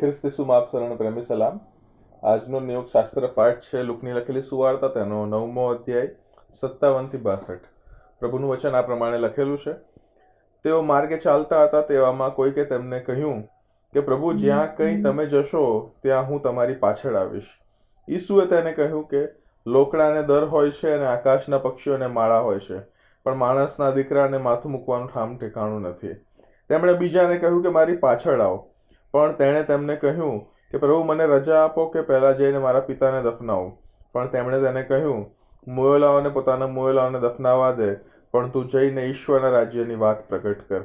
ખ્રિસ્ત ઈસુમાં આપ સર્વને પ્રેમી સલામ. આજનો નિયોગ શાસ્ત્ર પાઠ છે લુકની લખેલી સુવાર્તા, તેનો 9મો અધ્યાય 57 થી 62. પ્રભુનું વચન આ પ્રમાણે લખેલું છે. તેઓ માર્ગે ચાલતા હતા, તેવામાં કોઈકે તેમને કહ્યું કે પ્રભુ, જ્યાં કંઈ તમે જશો ત્યાં હું તમારી પાછળ આવીશ. ઈસુએ તેને કહ્યું કે લોકડાને દર હોય છે અને આકાશના પક્ષીઓને માળા હોય છે, પણ માણસના દીકરાને માથું મૂકવાનું ઠામ ઠેકાણું નથી. તેમણે બીજાને કહ્યું કે મારી પાછળ આવો, પણ તેણે તેમને કહ્યું કે પ્રભુ, મને રજા આપો કે પહેલાં જઈને મારા પિતાને દફનાવું. પણ તેમણે તેને કહ્યું, મુએલાઓને પોતાના મુએલાઓને દફનાવવા દે, પણ તું જઈને ઈશ્વરના રાજ્યની વાત પ્રગટ કર.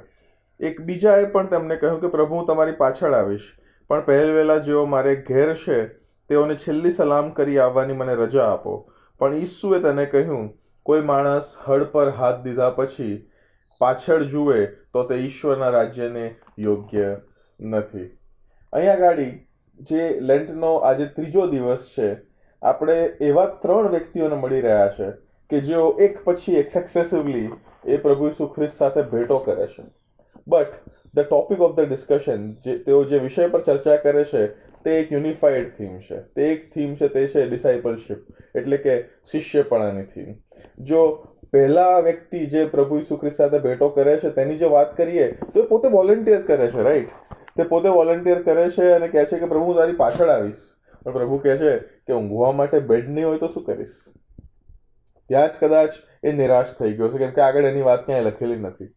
એક બીજાએ પણ તેમને કહ્યું કે પ્રભુ, હું તમારી પાછળ આવીશ, પણ પહેલવેલા જેઓ મારે ઘેર છે તેઓને છેલ્લી સલામ કરી આવવાની મને રજા આપો. પણ ઈસુએ તેને કહ્યું, કોઈ માણસ હળ પર હાથ દીધા પછી પાછળ જુએ તો તે ઈશ્વરના રાજ્યને યોગ્ય નથી. અહીંયા ગાડી જે લેન્ટનો આજે 3જો દિવસ છે, આપણે એવા 3 વ્યક્તિઓને મળી રહ્યા છે કે જેઓ એક પછી એક સક્સેસિવલી એ પ્રભુ ઈસુ ખ્રિસ્ત સાથે ભેટો કરે છે. But the topic of the discussion, તેઓ જે વિષય પર ચર્ચા કરે છે તે એક યુનિફાઈડ થીમ છે. તે એક થીમ છે, તે છે ડિસાઇપલશિપ, એટલે કે શિષ્યપણાની થીમ. જો પહેલા વ્યક્તિ જે પ્રભુ ઈસુ ખ્રિસ્ત સાથે ભેટો કરે છે તેની જે વાત કરીએ તો એ પોતે વોલન્ટિયર કરે છે, રાઈટ? તે પોતે વોલન્ટિયર કરે છે અને કહે છે કે પ્રભુ, હું તારી પાછળ આવીશ. પણ પ્રભુ કહે છે કે ઊંઘવા માટે બેડ નહીં હોય તો શું કરીશ? ત્યાં જ કદાચ એ નિરાશ થઈ ગયો છે, કેમ કે આગળ એની વાત ક્યાંય લખેલી નથી.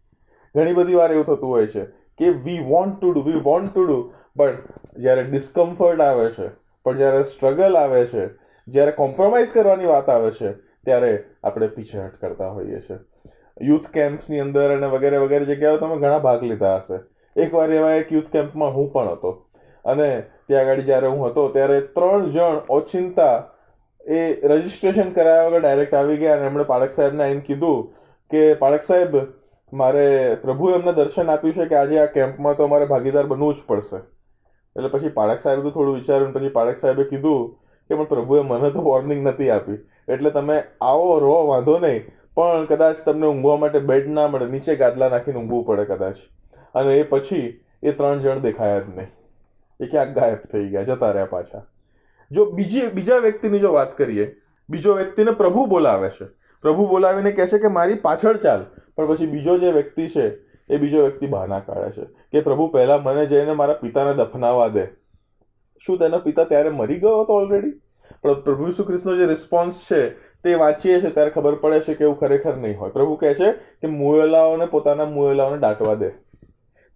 ઘણી બધી વાર એવું થતું હોય છે કે વી વોન્ટ ટુ ડુ, પણ જ્યારે ડિસ્કમ્ફર્ટ આવે છે, પણ જ્યારે સ્ટ્રગલ આવે છે, જ્યારે કોમ્પ્રોમાઇઝ કરવાની વાત આવે છે, ત્યારે આપણે પીછેહટ કરતા હોઈએ છીએ. યુથ કેમ્પ્સની અંદર અને વગેરે વગેરે જગ્યાઓ તમે ઘણા ભાગ લીધા હશે. એકવાર એવા એક યુથ કેમ્પમાં હું પણ હતો, અને ત્યાં આગળ જ્યારે હું હતો ત્યારે 3 જણ ઓચિંતા એ રજીસ્ટ્રેશન કરાવ્યા વગર ડાયરેક્ટ આવી ગયા અને એમણે પાળક સાહેબને આવીને કીધું કે પાળક સાહેબ, મારે પ્રભુએ એમને દર્શન આપ્યું છે કે આજે આ કેમ્પમાં તો અમારે ભાગીદાર બનવું જ પડશે. એટલે પછી પાળક સાહેબ તો થોડું વિચાર્યું, પછી પાળક સાહેબે કીધું કે પણ પ્રભુએ મને તો વોર્નિંગ નથી આપી, એટલે તમે આવો રહો વાંધો નહીં, પણ કદાચ તમને ઊંઘવા માટે બેડ ના મળે, નીચે ગાદલા નાખીને ઊંઘવું પડે કદાચ. અને એ પછી એ 3 જણ દેખાયા જ નહીં. એ ક્યાંક ગાયબ થઈ ગયા, જતા રહ્યા પાછા. જો બીજા વ્યક્તિની જો વાત કરીએ, બીજો વ્યક્તિને પ્રભુ બોલાવે છે, પ્રભુ બોલાવીને કહે છે કે મારી પાછળ ચાલ. પણ પછી બીજો જે વ્યક્તિ છે એ બીજો વ્યક્તિ બહાના કાઢે છે કે પ્રભુ, પહેલા મને જઈને મારા પિતાને દફનાવવા દે. શું તેના પિતા ત્યારે મરી ગયો હતો ઓલરેડી? પણ પ્રભુ ઈસુ ખ્રિસ્તનો જે રિસ્પોન્સ છે તે વાંચીએ છીએ ત્યારે ખબર પડે છે કે એવું ખરેખર નહીં હોય. પ્રભુ કહે છે કે મુએલાઓને પોતાના મુએલાઓને દાટવા દે.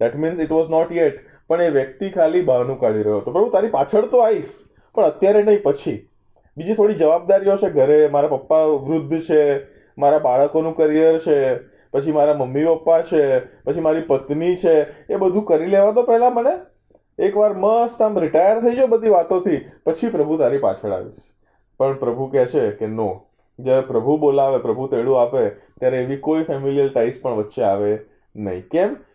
That means it was not yet. પણ એ વ્યક્તિ ખાલી બહાનું કાઢી રહ્યો હતો. પ્રભુ, તારી પાછળ તો આવીશ, પણ અત્યારે નહીં, પછી. બીજી થોડી જવાબદારીઓ છે ઘરે, મારા પપ્પા વૃદ્ધ છે, મારા બાળકોનું કરિયર છે, પછી મારા મમ્મી પપ્પા છે, પછી મારી પત્ની છે, એ બધું કરી લેવા તો પહેલા મને એકવાર મસ્ત આમ રિટાયર થઈ જાઓ બધી વાતોથી, પછી પ્રભુ તારી પાછળ આવીશ. પણ પ્રભુ કહે છે કે નો. જ્યારે પ્રભુ બોલાવે, પ્રભુ તેડું આપે, ત્યારે એવી કોઈ ફેમિલિયલ ટાઈસ પણ વચ્ચે આવે નહીં.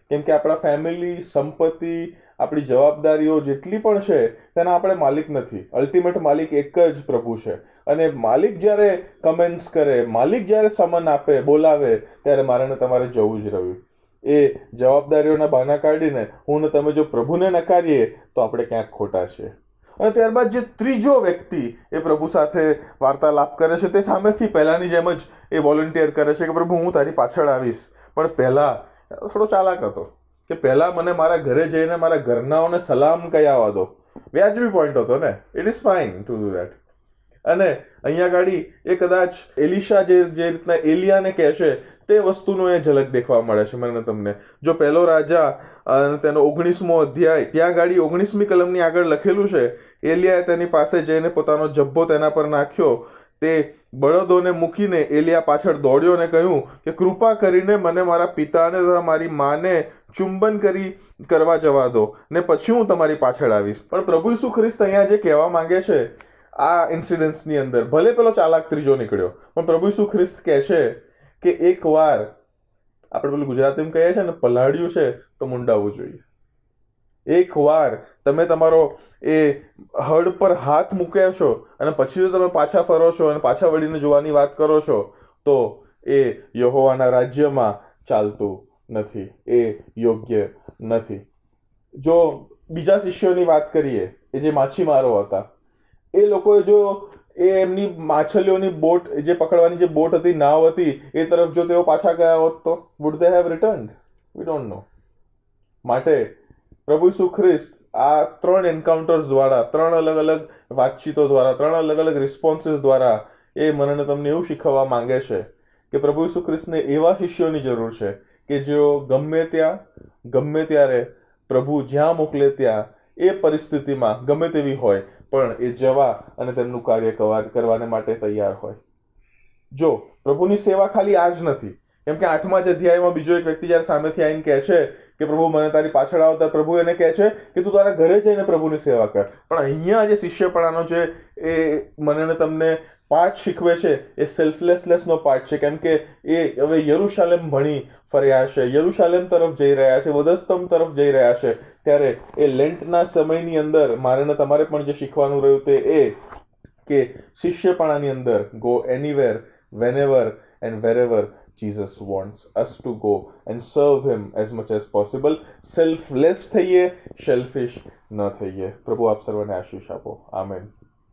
કેમ કે આપણા ફેમિલી, સંપત્તિ, આપણી જવાબદારીઓ જેટલી પણ છે તેના આપણે માલિક નથી. અલ્ટિમેટ માલિક એક જ પ્રભુ છે. અને માલિક જ્યારે કમેન્ટ્સ કરે, માલિક જ્યારે સમન આપે, બોલાવે, ત્યારે મારે ને તમારે જવું જ રહ્યું. એ જવાબદારીઓના બહાના કાઢીને હું ને તમે જો પ્રભુને નકારીએ તો આપણે ક્યાંક ખોટા છીએ. અને ત્યારબાદ જે ત્રીજો વ્યક્તિ એ પ્રભુ સાથે વાર્તાલાપ કરે છે તે સામેથી પહેલાની જેમ જ એ વોલન્ટિયર કરે છે કે પ્રભુ, હું તારી પાછળ આવીશ, પણ પહેલા થોડો ચાલાક હતો કે પહેલા મને મારા ઘરે જઈને મારા ઘરનાઓને સલામ કહી આવવા દો. વ્યાજબી પોઈન્ટ હતો ને, it is fine to do that. અને અહીંયા ગાડી એ કદાચ એલિશા જે રીતના એલિયાને કહે છે તે વસ્તુનો એ ઝલક દેખવા મળે છે મને તમને. જો પહેલો રાજા અને તેનો 19મો અધ્યાય, ત્યાં ગાડી 19મી કલમની આગળ લખેલું છે, એલિયાએ તેની પાસે જઈને પોતાનો જબ્બો તેના પર નાખ્યો. તે બળદોને મૂકીને એલિયા પાછળ દોડ્યો અને કહ્યું કે કૃપા કરીને મને મારા પિતાને તથા મારી માને ચુંબન કરવા જવા દો, ને પછી હું તમારી પાછળ આવીશ. પણ પ્રભુ ઈસુ ખ્રિસ્ત અહીંયા જે કહેવા માંગે છે આ ઇન્સિડન્ટ્સની અંદર, ભલે પેલો ચાલાક ત્રીજો નીકળ્યો, પણ પ્રભુ ઈસુ ખ્રિસ્ત કહે છે કે એકવાર આપણે પેલું ગુજરાતીમાં કહીએ છીએ ને, પલાળ્યું છે તો મુંડાવવું જોઈએ. એકવાર તમે તમારો એ હળ પર હાથ મૂક્યા છો અને પછી જો તમે પાછા ફરો છો અને પાછા વળીને જોવાની વાત કરો છો તો એ યહોવાના રાજ્યમાં ચાલતું નથી, એ યોગ્ય નથી. જો બીજા શિષ્યોની વાત કરીએ, એ જે માછીમારો હતા, એ લોકોએ જો એ એમની માછલીઓની બોટ, જે પકડવાની જે બોટ હતી, નાવ હતી, એ તરફ જો તેઓ પાછા ગયા હોત તો would they have returned? We don't know. માટે પ્રભુ ઈસુ ખ્રિસ્ત આ 3 એન્કાઉન્ટર્સ દ્વારા, 3 અલગ અલગ વાતચીતો દ્વારા, 3 અલગ અલગ રિસ્પોન્સીસ દ્વારા એ મને તમને એવું શીખવવા માંગે છે કે પ્રભુ ઈસુ ખ્રિસ્તને એવા શિષ્યોની જરૂર છે કે જેઓ ગમે ત્યાં, ગમે ત્યારે, પ્રભુ જ્યાં મોકલે ત્યાં, એ પરિસ્થિતિમાં ગમે તેવી હોય પણ એ જવા અને તેમનું કાર્ય કરવાને માટે તૈયાર હોય. જો પ્રભુની સેવા ખાલી આ જ નથી, કેમ કે 8મા જ અધ્યાયમાં બીજો એક વ્યક્તિ જ્યારે સામેથી આવીને કહે છે કે પ્રભુ મને તારી પાછળ આવતા, પ્રભુ એને કહે છે કે તું તારા ઘરે જઈને પ્રભુની સેવા કર. પણ અહીંયા જે શિષ્યપણાનો જે એ મને તમને પાઠ શીખવે છે એ સેલ્ફલેસનેસનો પાઠ છે, કેમ કે એ હવે યરુશાલેમ ભણી ફર્યા છે, યરુશાલેમ તરફ જઈ રહ્યા છે, વધસ્તંભ તરફ જઈ રહ્યા છે. ત્યારે એ લેન્ટના સમયની અંદર મારે ને તમારે પણ જે શીખવાનું રહ્યું તે એ કે શિષ્યપણાની અંદર go anywhere, વેનેવર and વેરેવર Jesus wants us to go and serve him as much as possible. Selfless થઈએ, સેલ્ફિશ ન થઈએ. પ્રભુ આપ સર્વને આશીષ આપો. આમેન.